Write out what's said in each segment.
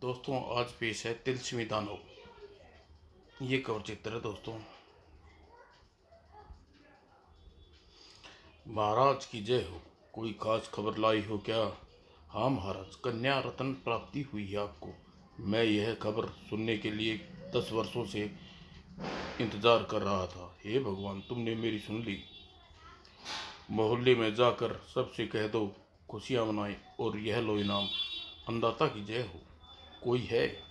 दोस्तों आज पेश है तिलस्मी दानव। ये कवर चित्र है दोस्तों। महाराज की जय हो। कोई खास खबर लाई हो क्या? हाँ महाराज, कन्या रत्न प्राप्ति हुई है आपको। मैं यह खबर सुनने के लिए 10 वर्षों से इंतजार कर रहा था। हे भगवान, तुमने मेरी सुन ली। मोहल्ले में जाकर सबसे कह दो खुशियां मनाएं और यह लो इनाम। अन्नदाता की जय हो। कोई है?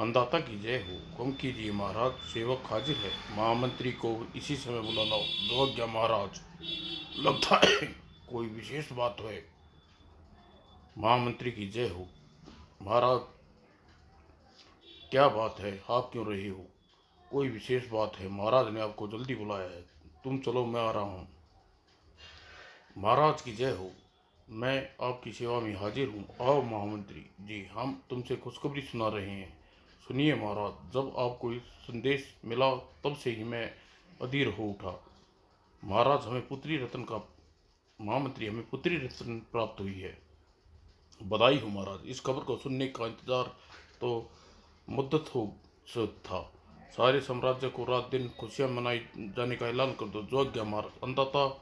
अन्नदाता की जय हो। हुक्म कीजिए महाराज, सेवक हाजिर है। महामंत्री को इसी समय बुला लाओ। जो आज्ञा महाराज। लगता है कोई विशेष बात है। महामंत्री की जय हो। महाराज, क्या बात है? आप क्यों रहे हो? कोई विशेष बात है, महाराज ने आपको जल्दी बुलाया है। तुम चलो, मैं आ रहा हूँ। महाराज की जय हो। मैं आपकी सेवा में हाजिर हूँ। आओ महामंत्री जी, हम तुमसे खुशखबरी सुना रहे हैं। सुनिए महाराज, जब आपको इस संदेश मिला तब से ही मैं अधीर हो उठा। महाराज, हमें पुत्री रत्न का महामंत्री, हमें पुत्री रत्न प्राप्त हुई है। बधाई हो महाराज। इस खबर को सुनने का इंतजार तो मुद्दत हो से था। सारे साम्राज्य को रात दिन खुशियां मनाई जाने का ऐलान कर दो। जो आज्ञा महाराज। अंततः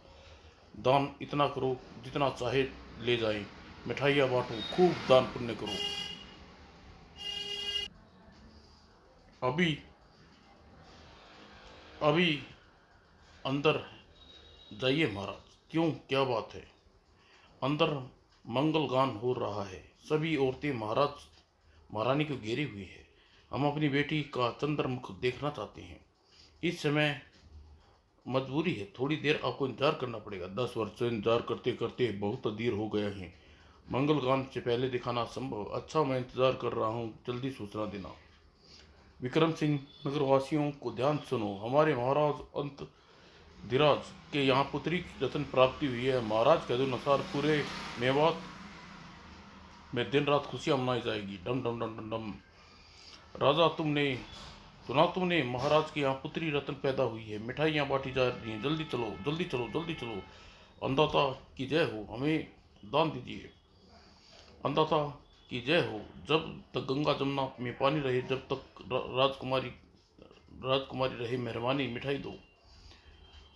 दान इतना करो जितना चाहे ले जाएं। मिठाइयाँ बांटो, खूब दान पुण्य करो। अभी अभी अंदर जाइए महाराज। क्यों, क्या बात है? अंदर मंगल गान हो रहा है। सभी औरतें महाराज महारानी को घेरी हुई है। हम अपनी बेटी का चंद्रमुख देखना चाहते हैं। इस समय मजबूरी है, थोड़ी देर आपको इंतजार करना पड़ेगा। 10 वर्ष से इंतजार करते करते बहुत देर हो गया है। मंगल गान से पहले दिखाना संभव? अच्छा, मैं इंतजार कर रहा हूँ, जल्दी सूचना देना। विक्रम सिंह, नगरवासियों को ध्यान सुनो। हमारे महाराज अंत धीराज के यहाँ पुत्री की रत्न प्राप्ति हुई है। महाराज के अनुसार पूरे मेवात में दिन रात खुशियां मनाई जाएगी। डम डम डम डम डम। राजा, तुमने महाराज के यहाँ पुत्री रत्न पैदा हुई है। मिठाइयाँ बांटी जा रही हैं। जल्दी चलो, जल्दी चलो, जल्दी चलो। अन्नदाता की जय हो। हमें दान दीजिए। अन्नदाता की जय हो। जब तक गंगा जमुना में पानी रहे, जब तक राजकुमारी रहे, मेहरबानी मिठाई दो।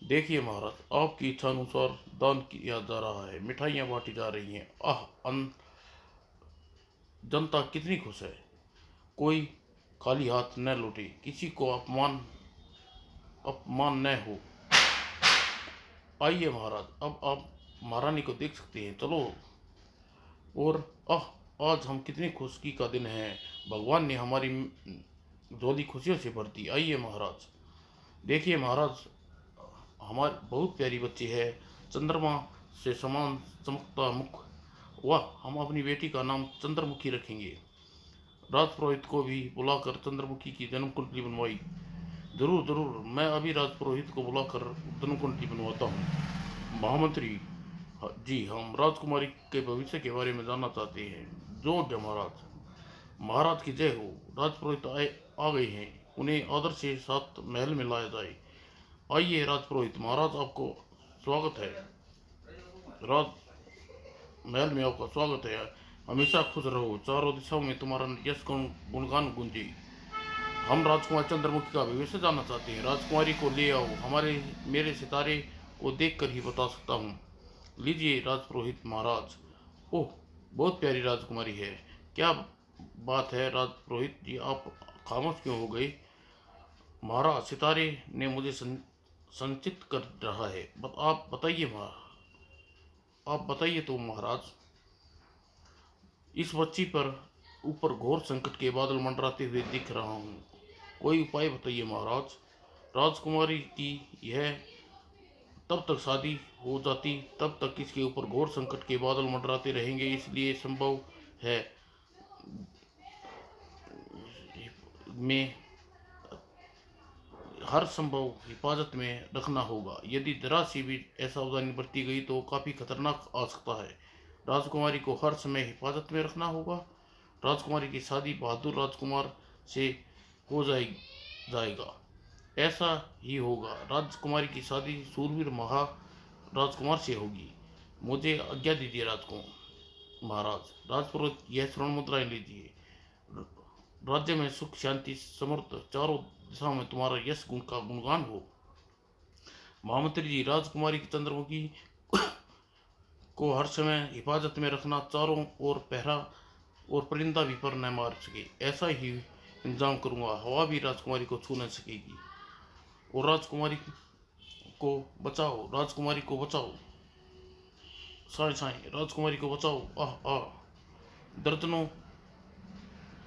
देखिए महाराज, आपकी इच्छा अनुसार दान किया जा रहा है। मिठाइयाँ बांटी जा रही हैं। आह, जनता कितनी खुश है। कोई खाली हाथ न लौटे, किसी को अपमान अपमान न हो। आइए महाराज, अब आप महारानी को देख सकते हैं। चलो। और आह, आज हम कितनी खुशी का दिन है। भगवान ने हमारी झोली खुशियों से भर दी। आइए महाराज। देखिए महाराज, हमारी बहुत प्यारी बच्ची है। चंद्रमा से समान चमकता मुख। वाह, हम अपनी बेटी का नाम चंद्रमुखी रखेंगे। राजपुरोहित को भी बुलाकर चंद्रमुखी की जन्म कुंडली बनवाई। जरूर जरूर, मैं अभी राजपुरोहित को बुलाकर जन्म कुंडली बनवाता हूँ। महामंत्री जी, हम राजकुमारी के भविष्य के बारे में जानना चाहते हैं। जो आज्ञा महाराज। महाराज की जय हो। राजपुरोहित आ गए हैं। उन्हें आदर से साथ महल में लाया जाए। आइए राजपुरोहित महाराज, आपको स्वागत है। राज महल में आपका स्वागत है। हमेशा खुश रहो। चारों दिशाओं में तुम्हारा यश गुणगान गूंजे। हम राजकुमार चंद्रमुखी का भविष्य जानना चाहते हैं। राजकुमारी को ले आओ। मेरे सितारे को देखकर ही बता सकता हूँ। लीजिए राजपुरोहित महाराज। ओह, बहुत प्यारी राजकुमारी है। क्या बात है राजपुरोहित जी, आप खामोश क्यों हो गए? महाराज, सितारे ने मुझे संचित कर रहा है। आप बताइए आप बताइए तो महाराज। इस बच्ची पर ऊपर घोर संकट के बादल मंडराते हुए दिख रहा हूँ। कोई उपाय बताइए महाराज। राजकुमारी की यह तब तक शादी हो जाती तब तक इसके ऊपर घोर संकट के बादल मंडराते रहेंगे। इसलिए संभव है में हर संभव हिफाजत में रखना होगा। यदि जरा सी भी असावधानी बरती गई तो काफ़ी खतरनाक आ सकता है। राजकुमारी को हर समय हिफाजत में रखना होगा। राजकुमारी की शादी बहादुर राजकुमार से हो जाएगा। ऐसा ही होगा। राजकुमारी की शादी सूरवीर महा राजकुमार से होगी। मुझे आज्ञा दीजिए राजकुमार महाराज। राजपुरोहित, यह स्वर्ण मुद्राएं लीजिए। राज्य में सुख शांति समृद्ध चारों दिशाओं में तुम्हारा यश गुण का गुणगान हो। महामंत्री जी, राजकुमारी की चंद्रमुखी को हर समय हिफाजत में रखना, चारों ओर पहरा और परिंदा भी पर न मार सके ऐसा ही इंतजाम करूंगा। हवा भी राजकुमारी को छू न सकेगी। और राजकुमारी को बचाओ, राजकुमारी को बचाओ, साए साए राजकुमारी को बचाओ। आह आह। दर्जनों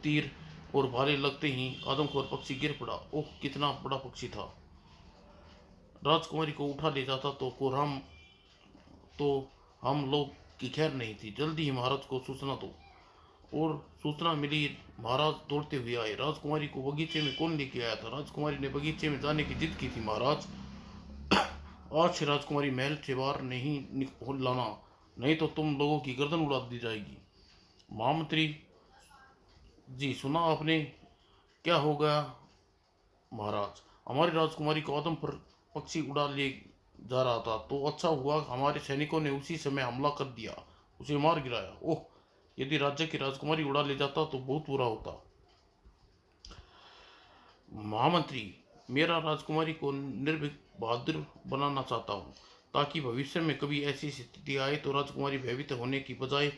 तीर और भाले लगते ही आदमखोर पक्षी गिर पड़ा। ओह, कितना बड़ा पक्षी था। राजकुमारी को उठा ले जाता तो हम लोग की खैर नहीं थी। जल्दी ही महाराज को सूचना दो। और सूचना मिली, महाराज दौड़ते हुए आए। राजकुमारी को बगीचे में कौन लेके आया था? राजकुमारी ने बगीचे में जाने की जिद की थी। महाराज, आज से राजकुमारी महल से बाहर नहीं लाना, नहीं तो तुम लोगों की गर्दन उड़ा दी जाएगी। महामंत्री जी, सुना आपने? क्या हो गया महाराज? हमारी राजकुमारी को आदम पर पक्षी उड़ा ले जा रहा था, तो अच्छा हुआ हमारे सैनिकों ने उसी समय हमला कर दिया, उसे मार गिराया। ओह, यदि राज्य की राजकुमारी उड़ा ले जाता तो बहुत बुरा होता। महामंत्री, मेरा राजकुमारी को निर्भीक बहादुर बनाना चाहता हूँ, ताकि भविष्य में कभी ऐसी स्थिति आए तो राजकुमारी भयभीत होने की बजाय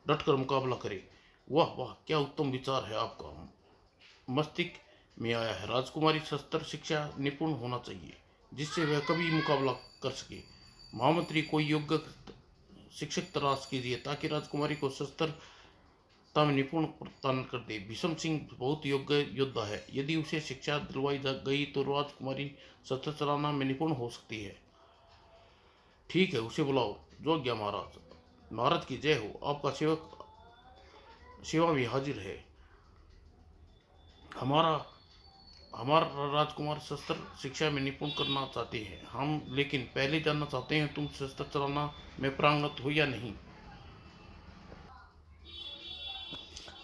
डटकर मुकाबला करे। वाह वाह, क्या उत्तम विचार है आपका। मस्तिष्क में आया है। राजकुमारी शस्त्र शिक्षा निपुण होना चाहिए, जिससे वह कभी मुकाबला कर सके। महामंत्री, कोई योग्य शिक्षक तलाश कीजिए ताकि राजकुमारी को शस्त्रता में निपुण प्रदान कर दे। भीष्म सिंह बहुत योग्य योद्धा है, यदि उसे शिक्षा दिलवाई जा गई तो राजकुमारी शस्त्र चलाना में निपुण हो सकती है। ठीक है, उसे बुलाओ। जो आज्ञा महाराज। महाराज की जय हो। आपका सेवक सेवा में हाजिर है। हमारा हमारा राजकुमार शस्त्र शिक्षा में निपुण करना चाहते हैं हम, लेकिन पहले जानना चाहते हैं तुम शस्त्र चलाना में पारंगत हो या नहीं।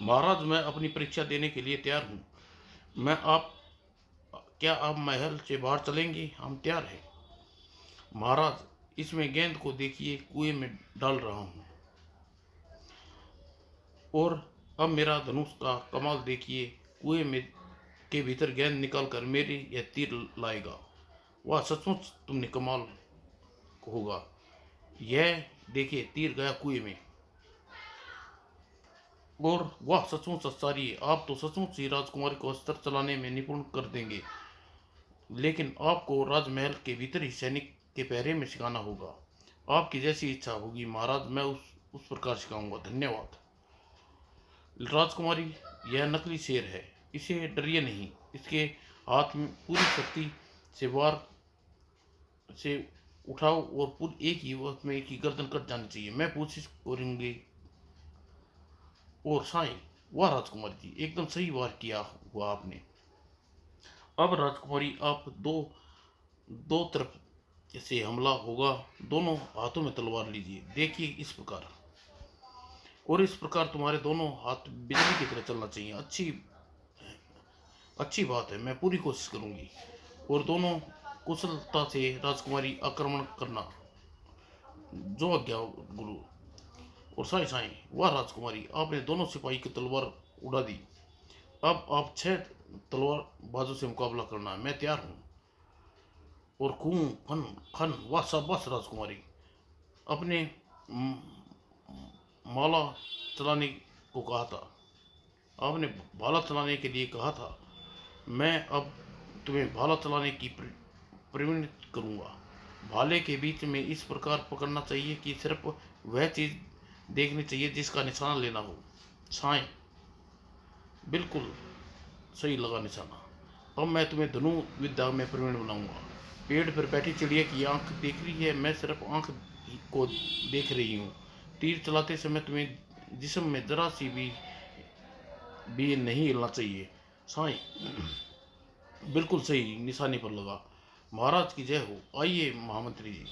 महाराज, मैं अपनी परीक्षा देने के लिए तैयार हूँ। मैं आप क्या आप महल से बाहर चलेंगे? हम तैयार हैं महाराज। इसमें गेंद को देखिए, कुएं में डाल रहा हूँ। और अब मेरा धनुष का कमाल देखिए, कुएं में के भीतर गेंद निकाल कर मेरे यह तीर लाएगा। वह सचमुच तुमने कमाल होगा। यह देखिए, तीर गया कुएं में। और वह सचमुच आश्चर्य है, आप तो सचमुच ही राजकुमारी को अस्त्र चलाने में निपुण कर देंगे, लेकिन आपको राजमहल के भीतर ही सैनिक के पहरे में सिखाना होगा। आपकी जैसी इच्छा होगी महाराज, मैं उस प्रकार सिखाऊंगा। धन्यवाद। राजकुमारी, यह नकली शेर है, इसे डरिए नहीं। इसके हाथ में पूरी शक्ति से वार से उठाओ और पूरी एक ही वक्त में एक ही गर्दन कट जानी चाहिए। मैं कोशिश करूंगी। और साईं, वाह राजकुमारी जी, एकदम सही वार किया हुआ आपने। अब राजकुमारी, आप दो दो तरफ से हमला होगा। दोनों हाथों में तलवार लीजिए, देखिए इस प्रकार। और इस प्रकार तुम्हारे दोनों हाथ बिजली की तरह चलना चाहिए। अच्छी अच्छी बात है, मैं पूरी कोशिश करूंगी। और दोनों कुशलता से राजकुमारी आक्रमण करना। जो आज्ञा गुरु। और साईं साईं, वाह राजकुमारी, आपने दोनों सिपाही की तलवार उड़ा दी। अब आप 6 तलवार बाजों से मुकाबला करना। मैं तैयार हूँ। और खून फन खन, वाह शाबाश राजकुमारी। अपने माला चलाने को कहा था, आपने भाला चलाने के लिए कहा था। मैं अब तुम्हें भाला चलाने की प्रवीणित करूंगा। भाले के बीच में इस प्रकार पकड़ना चाहिए कि सिर्फ वह चीज देखनी चाहिए जिसका निशाना लेना हो। साएं, बिल्कुल सही लगा निशाना। अब मैं तुम्हें धनु विद्या में प्रवीण बनाऊंगा। पेड़ पर बैठी चिड़िया की आंख देख रही है, मैं सिर्फ आंख को देख रही हूँ। तीर चलाते समय तुम्हें जिस्म में जरा सी भी नहीं हिलना चाहिए। साईं, बिल्कुल सही निशाने पर लगा। महाराज की जय हो। आइए महामंत्री जी।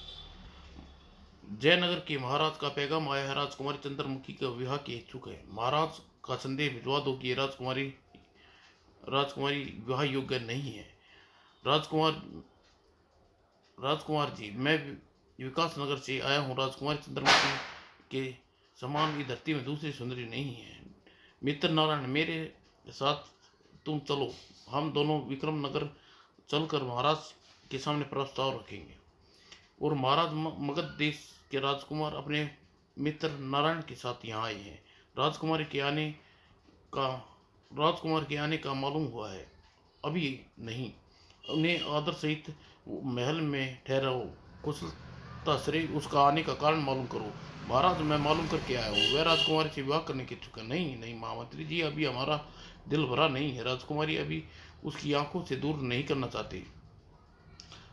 जयनगर के महाराज का पैगाम आया है। राजकुमारी चंद्रमुखी का विवाह के इच्छुक है। महाराज का संदेह भिजवा दो कि राजकुमारी विवाह योग्य नहीं है। राजकुमार राजकुमार जी, मैं विकास नगर से आया हूँ। राजकुमारी चंद्रमुखी के समान इस धरती में दूसरी सुंदरी नहीं है। मित्र नारायण, मेरे साथ तुम चलो, हम दोनों विक्रम नगर चलकर महाराज के सामने प्रस्ताव रखेंगे। और महाराज मगध देश के राजकुमार अपने मित्र नारायण के साथ यहाँ आए हैं। राजकुमारी के आने का राजकुमार के आने का मालूम हुआ है? अभी नहीं। उन्हें आदर सहित महल में ठहराओ, कुशलता से उसका आने का कारण मालूम करो। महाराज, मैं मालूम करके आया हूँ, वह राजकुमारी से विवाह करने के इच्छुक है। नहीं नहीं महामंत्री जी, अभी हमारा दिल भरा नहीं है। राजकुमारी अभी उसकी आंखों से दूर नहीं करना चाहते।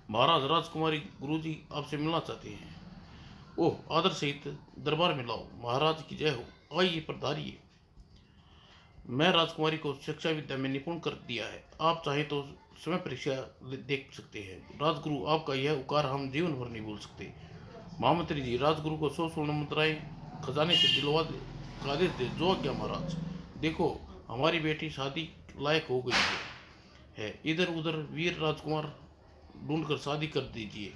महाराज, राजकुमारी गुरुजी आपसे मिलना चाहते हैं। ओह, आदर सहित दरबार में लाओ। महाराज की जय हो। आइए, पधारिए। मैं राजकुमारी को शिक्षा विद्या में निपुण कर दिया है। आप चाहें तो समय परीक्षा देख सकते हैं। राजगुरु, आपका यह उपकार हम जीवन भर नहीं भूल सकते। महामंत्री जी, राजगुरु को 100 स्वर्ण मुद्राएं खजाने से दिलवा दे का आदेश दे। जो क्या महाराज। देखो, हमारी बेटी शादी लायक हो गई है। इधर उधर वीर राजकुमार ढूंढकर शादी कर दीजिए।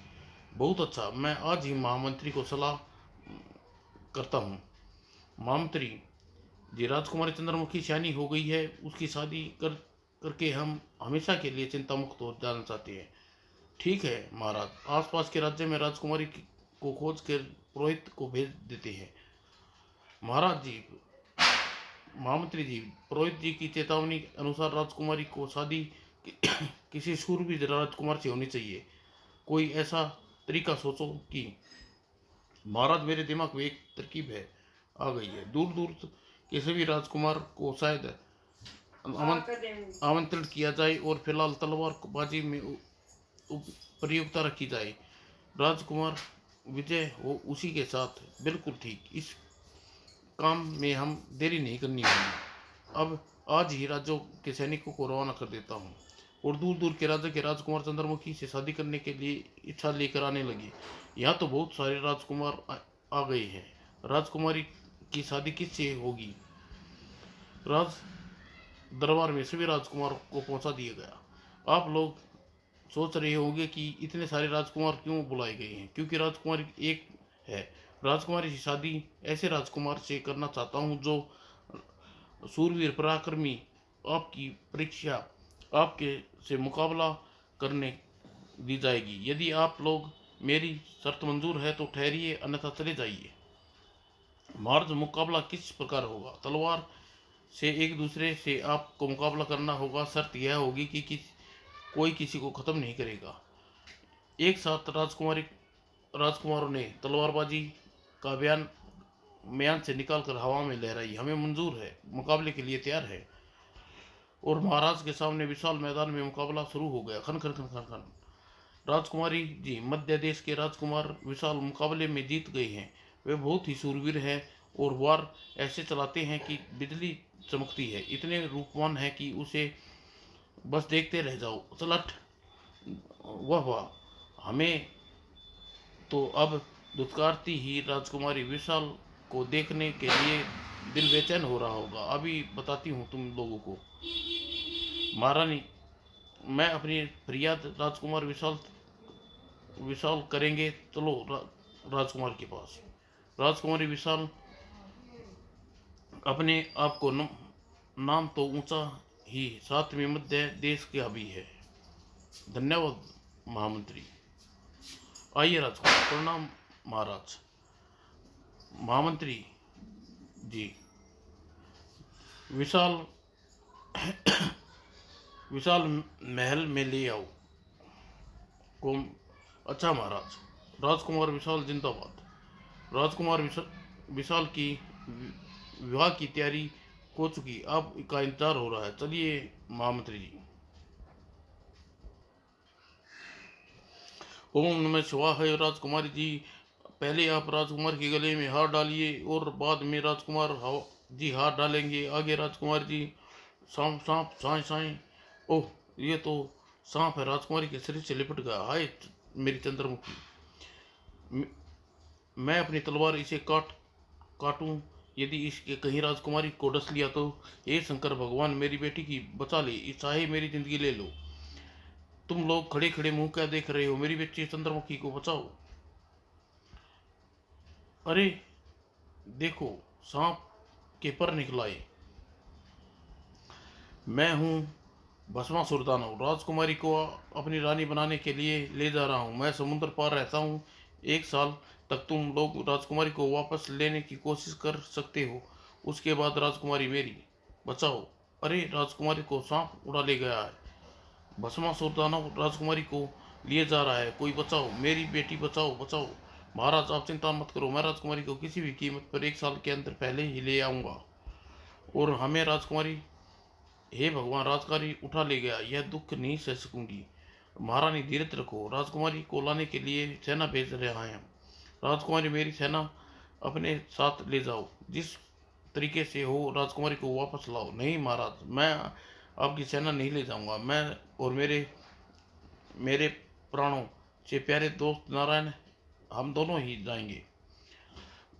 बहुत अच्छा, मैं आज ही महामंत्री को सलाह करता हूँ। महामंत्री जी, राजकुमारी चंद्रमुखी सयानी हो गई है। उसकी शादी करके हम हमेशा के लिए चिंता मुक्त हो जाना चाहते हैं। ठीक है महाराज, आसपास के राज्य में राजकुमारी को खोज कर पुरोहित को भेज देते हैं। महाराज जी, महामंत्री जी, पुरोहित जी की चेतावनी के अनुसार राजकुमारी को शादी किसी शूरवीर राजकुमार से होनी चाहिए। कोई ऐसा तरीका सोचो कि। महाराज, मेरे दिमाग में एक तरकीब है, आ गई है। दूर दूर के सभी राजकुमार को शायद आमंत्रित किया जाए और फिलहाल तलवारबाजी में प्रतियोगिता रखी जाए। राजकुमार विजय हो उसी के साथ। बिल्कुल ठीक, इस काम में हम देरी नहीं करनी होगी। अब आज ही राज्यों के सैनिकों को रवाना कर देता हूँ। और दूर दूर के राज्य के राजकुमार चंद्रमुखी से शादी करने के लिए इच्छा लेकर आने लगे। यहाँ तो बहुत सारे राजकुमार आ गए हैं। राजकुमारी की शादी किससे होगी? राज दरबार में सभी राजकुमार को पहुंचा दिया गया। आप लोग सोच रहे होंगे कि इतने सारे राजकुमार क्यों बुलाए गए हैं। क्योंकि राजकुमारी एक है। राजकुमारी की शादी ऐसे राजकुमार से करना चाहता हूँ जो सूरवीर पराक्रमी, आपकी परीक्षा आपके से मुकाबला करने दी जाएगी। यदि आप लोग मेरी शर्त मंजूर है तो ठहरिए, अन्यथा चले जाइए। मार्च मुकाबला किस प्रकार होगा? तलवार से एक दूसरे से आपको मुकाबला करना होगा। शर्त यह होगी कि कोई किसी को खत्म नहीं करेगा। एक साथ राजकुमारों ने तलवारबाजी का बयान म्यान से निकालकर हवा में लहराई। हमें मंजूर है, मुकाबले के लिए तैयार है। और महाराज के सामने विशाल मैदान में मुकाबला शुरू हो गया। खन खन खन खन खन। राजकुमारी जी, मध्य देश के राजकुमार विशाल मुकाबले में जीत गए हैं। वे बहुत ही शूरवीर हैं और वार ऐसे चलाते हैं कि बिजली चमकती है। इतने रूपवान है कि उसे बस देखते रह जाओ। चलट, वाह वाह। हमें तो अब दुत्कारती ही राजकुमारी विशाल को देखने के लिए दिल बेचैन हो रहा होगा। अभी बताती हूँ तुम लोगों को। महारानी, मैं अपनी फरियाद राजकुमार विशाल विशाल करेंगे। चलो राजकुमार के पास। राजकुमारी विशाल अपने आप को नाम तो ऊंचा ही, साथ में मध्य देश का भी है। धन्यवाद महामंत्री। आइए राजकुमार। प्रणाम महाराज। महामंत्री जी, विशाल विशाल महल में ले आओ। कौन? अच्छा महाराज। राजकुमार विशाल जिंदाबाद। राजकुमार विशाल की विवाह की तैयारी हो चुकी, अब का इंतजार हो रहा है। चलिए महामंत्री जी। ओम नमः शिवाय। राजकुमारी जी, पहले आप राजकुमार के गले में हार डालिए और बाद में राजकुमार जी हार डालेंगे। आगे राजकुमार जी। सांप सांप साए साए। ओह, ये तो सांप है, राजकुमारी के शरीर से लिपट गया। हाय मेरी चंद्रमुखी, मैं अपनी तलवार इसे काटूं। यदि इसके कहीं राजकुमारी को डस लिया तो हे शंकर भगवान, मेरी बेटी की बचा ले, चाहे मेरी जिंदगी ले लो। तुम लोग खड़े खड़े मुंह क्या देख रहे हो? मेरी बेटी चंद्रमुखी को बचाओ। अरे देखो, सांप के पर निकलाए। मैं हूँ भस्मासुर दानव, राजकुमारी को अपनी रानी बनाने के लिए ले जा रहा हूँ। मैं समुद्र पार रहता हूँ। 1 साल तक तुम लोग राजकुमारी को वापस लेने की कोशिश कर सकते हो। उसके बाद राजकुमारी मेरी। बचाओ। अरे, राजकुमारी को सांप उड़ा ले गया है। भस्मासुर दानव राजकुमारी को लिए जा रहा है। कोई बचाओ, मेरी बेटी बचाओ, बचाओ। महाराज, आप चिंता मत करो, मैं राजकुमारी को किसी भी कीमत पर 1 साल के अंदर पहले ही ले आऊंगा। और हमें राजकुमारी, हे भगवान, राजकुमारी उठा ले गया, यह दुख नहीं सह सकूंगी। महारानी, धीरज रखो, राजकुमारी को लाने के लिए सेना भेज रहे हैं हम। राजकुमारी, मेरी सेना अपने साथ ले जाओ। जिस तरीके से हो राजकुमारी को वापस लाओ। नहीं महाराज, मैं आपकी सेना नहीं ले जाऊंगा। मैं और मेरे मेरे प्राणों से प्यारे दोस्त नारायण, हम दोनों ही जाएंगे।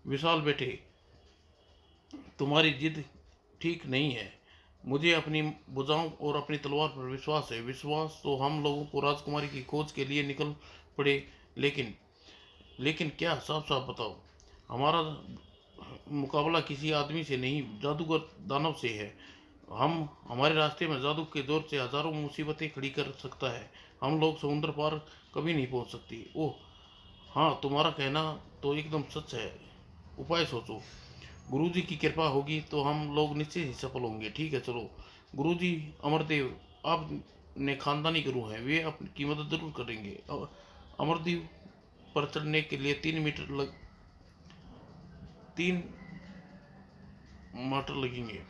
विशाल बेटे, तुम्हारी जिद ठीक नहीं है। मुझे अपनी भुजाओं और अपनी तलवार पर विश्वास है। विश्वास तो हम लोगों को राजकुमारी की खोज के लिए निकल पड़े। लेकिन लेकिन क्या, साफ साफ बताओ। हमारा मुकाबला किसी आदमी से नहीं, जादूगर दानव से है। हम हमारे रास्ते में जादू के जोर से हजारों मुसीबतें खड़ी कर सकता है। हम लोग समुद्र पार कभी नहीं पहुंच सकती। ओह हाँ, तुम्हारा कहना तो एकदम सच है। उपाय सोचो। गुरुजी की कृपा होगी तो हम लोग निश्चित ही सफल होंगे। ठीक है, चलो। गुरुजी, अमरदेव, आप ने खानदानी गुरु हैं, वे आपकी मदद जरूर करेंगे। अमरदेव पर चढ़ने के लिए 3 मीटर लगेंगे।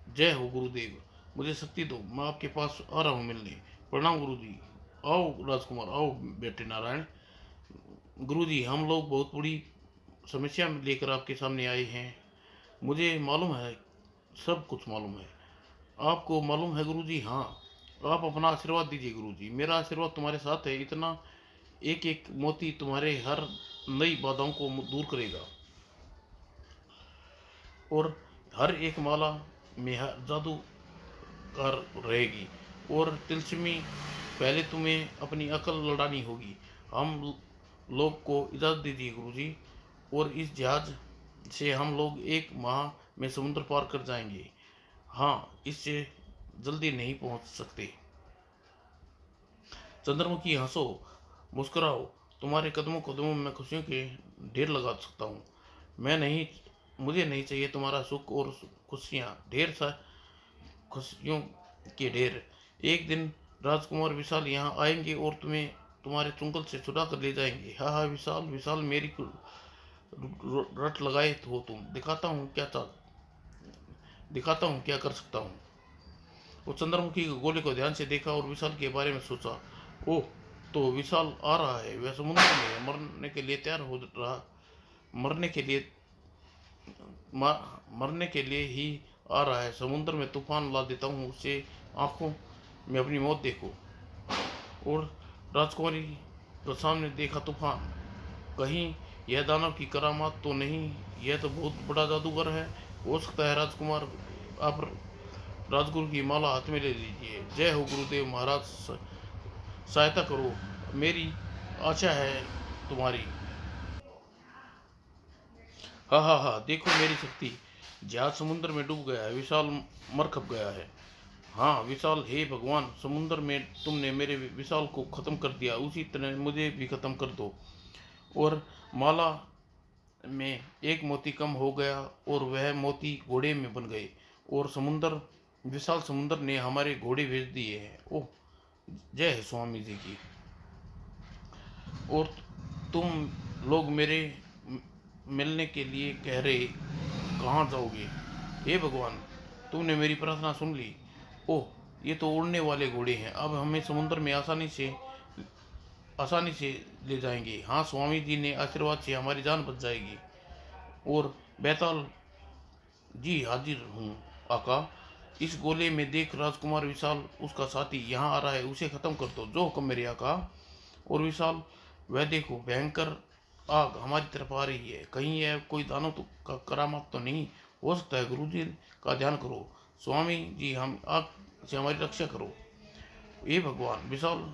जय हो गुरुदेव, मुझे शक्ति दो, मैं आपके पास आ रहा हूँ मिलने। प्रणाम गुरुजी। आओ राजकुमार, आओ बेटे नारायण। गुरुजी, हम लोग बहुत बड़ी समस्या लेकर आपके सामने आए हैं। मुझे मालूम है, सब कुछ मालूम है। आपको मालूम है गुरुजी? हाँ। आप अपना आशीर्वाद दीजिए गुरुजी। मेरा आशीर्वाद तुम्हारे साथ है। इतना एक एक मोती तुम्हारे हर नई बाधाओं को दूर करेगा। और हर एक माला में जादू कर रहेगी। और तिलस्मी, पहले तुम्हें अपनी अकल लड़ानी होगी। हम लोग को इजाज़त दीजिए गुरुजी। और इस जहाज से हम लोग 1 माह में समुद्र पार कर जाएंगे। हाँ, इससे जल्दी नहीं पहुंच सकते। चंद्रमुखी, हंसो, मुस्कुराओ। तुम्हारे कदमों कदमों में खुशियों के ढेर लगा सकता हूँ। मैं नहीं मुझे नहीं चाहिए तुम्हारा सुख और खुशियाँ, ढेर सा खुशियों के ढेर। एक दिन राजकुमार विशाल यहाँ आएंगे और तुम्हें तुम्हारे चुंगल से छुड़ा कर ले जाएंगे। हाँ हाँ, विशाल विशाल, मेरी रट लगाए हो तुम। दिखाता हूँ क्या कर सकता हूँ। वो चंद्रमुखी के गोले को ध्यान से देखा और विशाल के बारे में सोचा। ओह, तो विशाल आ रहा है। वह समुद्र में है, मरने के लिए तैयार हो रहा। मरने के लिए मरने के लिए ही आ रहा है। समुद्र में तूफान ला देता हूँ, उससे आंखों में अपनी मौत देखो। और राजकुमारी के सामने देखा तूफान। कहीं यह दानव की करामात तो नहीं? यह तो बहुत बड़ा जादूगर है। हो सकता है राजकुमार, आप राजगुरु की माला हाथ में ले लीजिए। जय हो गुरुदेव महाराज, सहायता करो, मेरी आशा है तुम्हारी। हाँ हाँ हाँ, देखो मेरी शक्ति। जहाज समुद्र में डूब गया है, विशाल मर खप गया है। हाँ विशाल, हे भगवान, समुद्र में तुमने मेरे विशाल को खत्म कर दिया, उसी तरह मुझे भी खत्म कर दो। और माला में एक मोती कम हो गया और वह मोती घोड़े में बन गए। और समुद्र, विशाल समुद्र ने हमारे घोड़े भेज दिए हैं। ओह, जय है स्वामी जी की। और तुम लोग मेरे मिलने के लिए कह रहे, कहाँ जाओगे? हे भगवान, तुमने मेरी प्रार्थना सुन ली। ओह, ये तो उड़ने वाले घोड़े हैं, अब हमें समुद्र में आसानी से ले जाएंगे। हाँ, स्वामी जी ने आशीर्वाद से हमारी जान बच जाएगी। और बैताल जी, हाजिर हूँ आका। इस गोले में देख, राजकुमार विशाल उसका साथी यहाँ आ रहा है, उसे खत्म कर दो, जो हुक्म मेरे आका। और विशाल, वह देखो, भयंकर आग हमारी तरफ आ रही है। कहीं यह कोई दानव तो का करामात तो नहीं हो सकता है? गुरुजी का ध्यान करो स्वामी जी, हम आग से हमारी रक्षा करो। हे भगवान, विशाल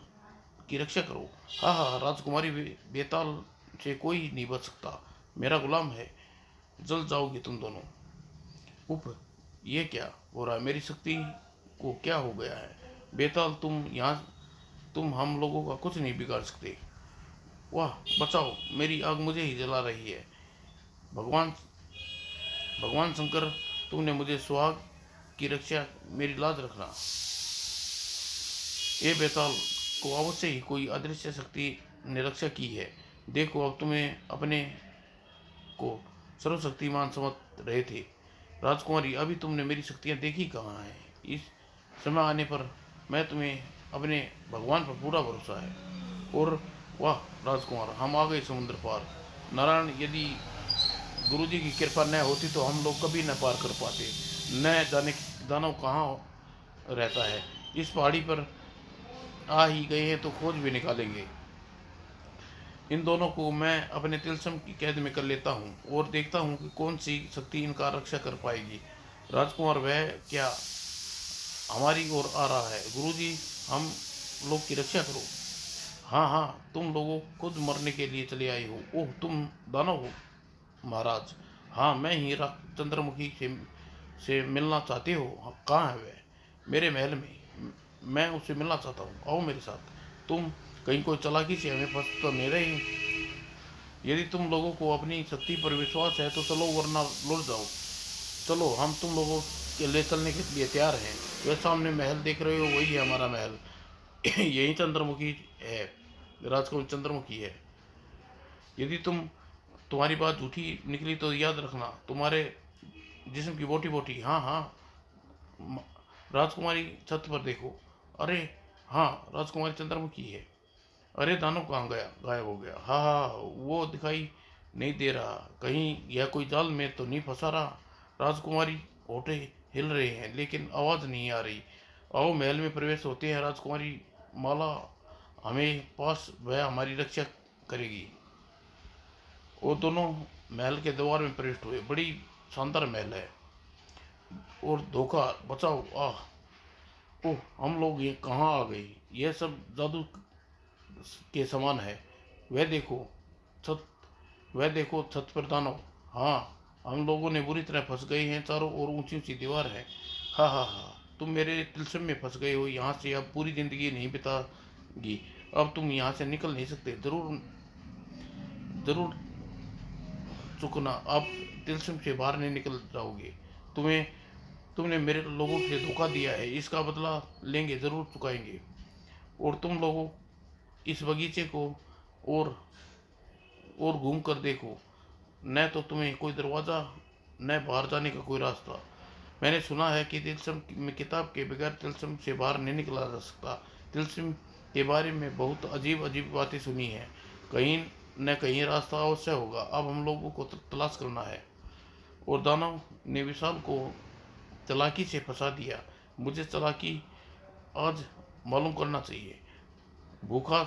की रक्षा करो। हाँ हाँ, राजकुमारी बेताल से कोई नहीं बच सकता, मेरा गुलाम है। जल जाओगे तुम दोनों। उफ, ये क्या हो रहा है? मेरी शक्ति को क्या हो गया है? बेताल, तुम हम लोगों का कुछ नहीं बिगाड़ सकते। वाह, बचाओ, मेरी आग मुझे ही जला रही है। भगवान भगवान शंकर, तुमने मुझे सुहाग की रक्षा, मेरी लाज रखना। ये बेताल को अवश्य ही कोई अदृश्य शक्ति ने रक्षा की है। देखो, अब तुम्हें अपने को सर्वशक्तिमान समझ रहे थे। राजकुमारी, अभी तुमने मेरी शक्तियाँ देखी कहाँ हैं? इस समय आने पर मैं तुम्हें अपने भगवान पर पूरा भरोसा है। और वाह राजकुमार, हम आ गए समुद्र पार। नारायण, यदि गुरुजी की कृपा न होती तो हम लोग कभी न पार कर पाते। न जाने दानव कहाँ रहता है। इस पहाड़ी पर आ ही गए हैं तो खोज भी निकालेंगे। इन दोनों को मैं अपने तिलस्म की कैद में कर लेता हूँ और देखता हूँ कि कौन सी शक्ति इनका रक्षा कर पाएगी। राजकुमार, वह क्या हमारी ओर आ रहा है? गुरुजी, हम लोग की रक्षा करो। हाँ हाँ, तुम लोगों खुद मरने के लिए चले आए हो। ओह, तुम दानव हो? महाराज, हाँ मैं ही चंद्रमुखी से मिलना चाहते हो? हाँ, कहाँ है वह? मेरे महल में। मैं उससे मिलना चाहता हूँ, आओ मेरे साथ। तुम कहीं कोई चालाकी से हमें फंस तो नहीं रही? यदि तुम लोगों को अपनी शक्ति पर विश्वास है तो चलो, वरना लौट जाओ। चलो, हम तुम लोगों के ले चलने के लिए तैयार हैं। वह सामने महल देख रहे हो, वही है हमारा महल। यही चंद्रमुखी है, राजकुमार चंद्रमुखी है। यदि तुम्हारी बात झूठी निकली तो याद रखना, तुम्हारे जिस्म की बोटी बोटी। हाँ हाँ, राजकुमारी छत पर देखो। अरे हाँ, राजकुमारी चंद्रमुखी है। अरे दानव कहाँ गया? गायब हो गया। हाँ हाँ, वो दिखाई नहीं दे रहा। कहीं यह कोई जाल में तो नहीं फंसा रहा? राजकुमारी होठे हिल रहे हैं लेकिन आवाज़ नहीं आ रही। आओ महल में प्रवेश होते हैं। राजकुमारी माला हमें पास, वह हमारी रक्षा करेगी। वो दोनों महल के द्वार में प्रविष्ट हुए। बड़ी शानदार महल है। और धोखा, बचाओ, आह, ओह, हम लोग ये कहाँ आ गए? यह सब जादू के समान है। वह देखो छत वह देखो छत पर दानव। हाँ, हम लोगों ने बुरी तरह फंस गए हैं। चारों ओर ऊंची ऊंची दीवार है। हाँ हाँ हाँ, तुम मेरे तिलस्म में फंस गए हो। यहाँ से अब पूरी जिंदगी नहीं बितागी। अब तुम यहाँ से निकल नहीं सकते। जरूर जरूर चुकना, आप तिलस्म से बाहर नहीं निकल जाओगे। तुम्हें तुमने मेरे लोगों से धोखा दिया है, इसका बदला लेंगे, जरूर चुकाएंगे। और तुम लोगों इस बगीचे को और घूम कर देखो। न तो तुम्हें कोई दरवाज़ा, न बाहर जाने का कोई रास्ता। मैंने सुना है कि तिलस्म में किताब के बगैर तिलस्म से बाहर नहीं निकला जा सकता। तिलस्म के बारे में बहुत अजीब अजीब बातें सुनी हैं। कहीं न कहीं रास्ता अवश्य होगा। अब हम लोगों को तलाश करना है। और दानव ने विशाल को चालाकी से फंसा दिया। मुझे चालाकी आज मालूम करना चाहिए। भूखा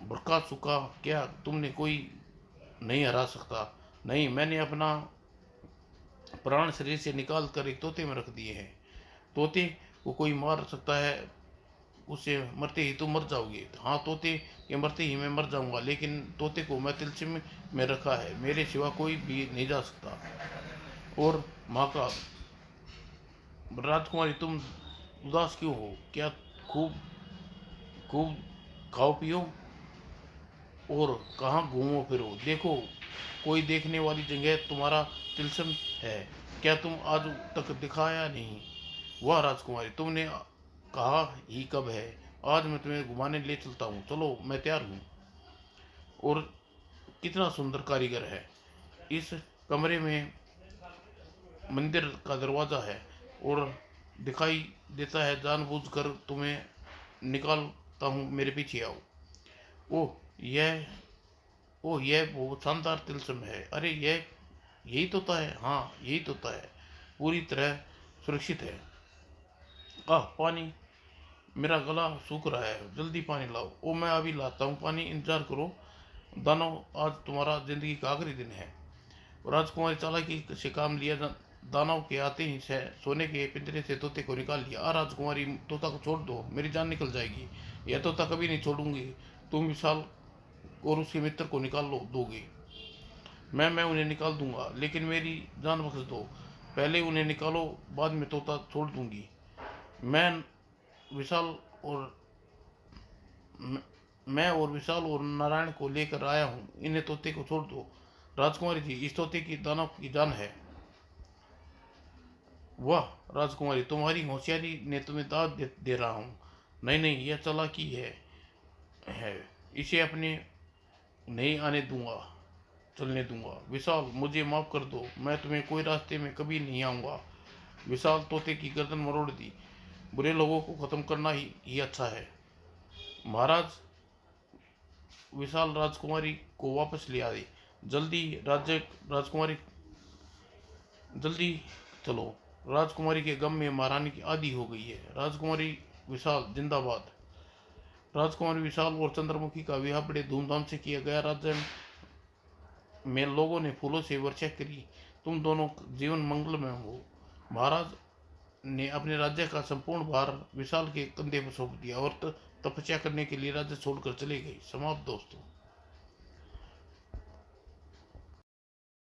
भड़का सूखा, क्या तुमने कोई नहीं हरा सकता? नहीं, मैंने अपना प्राण शरीर से निकाल कर एक तोते में रख दिए हैं। तोते को कोई मार सकता है? उससे मरते ही तुम मर जाओगे। हाँ, तोते के मरते ही मैं मर जाऊंगा, लेकिन तोते को मैं तिलस्म में रखा है, मेरे सिवा कोई भी नहीं जा सकता। और महाकाल, राजकुमारी, तुम उदास क्यों हो? क्या खूब खूब खाओ पियो और कहाँ घूमो फिरो? देखो, कोई देखने वाली जगह तुम्हारा तिलस्म है। क्या तुम आज तक दिखाया नहीं? वाह राजकुमारी, तुमने कहा ही कब है। आज मैं तुम्हें घुमाने ले चलता हूँ। चलो, मैं तैयार हूँ। और कितना सुंदर कारीगर है। इस कमरे में मंदिर का दरवाज़ा है और दिखाई देता है। जानबूझकर तुम्हें निकालता हूँ, मेरे पीछे आओ। ओह, यह ओह, यह बहुत शानदार तिलस्म है। अरे, यही तोता है। हाँ, यही तोता है, पूरी तरह सुरक्षित है। आह, पानी, मेरा गला सूख रहा है, जल्दी पानी लाओ। ओ, मैं अभी लाता हूँ पानी, इंतजार करो। दानव, आज तुम्हारा जिंदगी का आखिरी दिन है। राजकुमारी चालाकी से काम लिया। दानव के आते ही से सोने के पिंजरे से तोते को निकाल लिया। राजकुमारी, तोता को छोड़ दो, मेरी जान निकल जाएगी। यह तोता कभी नहीं छोड़ूंगी। तुम विशाल और उसके मित्र को निकाल लो दोगे? मैं उन्हें निकाल दूंगा, लेकिन मेरी जान बख्श दो। पहले उन्हें निकालो, बाद में तोता छोड़ दूंगी। मैं विशाल और मैं मैं और विशाल और नारायण को लेकर आया हूँ, इन्हें तोते को छोड़ दो। राजकुमारी जी, इस तोते की दानव की जान है। वाह राजकुमारी, तुम्हारी होशियारी ने तुम्हें दाद दे रहा हूँ। नहीं नहीं, यह चालाकी है। इसे अपने नहीं आने दूंगा, चलने दूंगा। विशाल, मुझे माफ कर दो, मैं तुम्हें कोई रास्ते में कभी नहीं आऊंगा। विशाल तोते की गर्दन मरोड़ दी। बुरे लोगों को खत्म करना ही अच्छा है। महाराज, विशाल राजकुमारी को वापस ले आए। जल्दी राज्य राजकुमारी, जल्दी चलो। राजकुमारी के गम में महारानी की आदि हो गई है। राजकुमारी विशाल जिंदाबाद। राजकुमारी विशाल और चंद्रमुखी का विवाह बड़े धूमधाम से किया गया। राज्य में लोगों ने फूलों से वर्षा करी। तुम दोनों जीवन मंगलमय हो। महाराज ने अपने राज्य का संपूर्ण भार विशाल के कंधे पर सौंप दिया और तपस्या करने के लिए राज्य छोड़कर चले गए। समाप्त दोस्तों।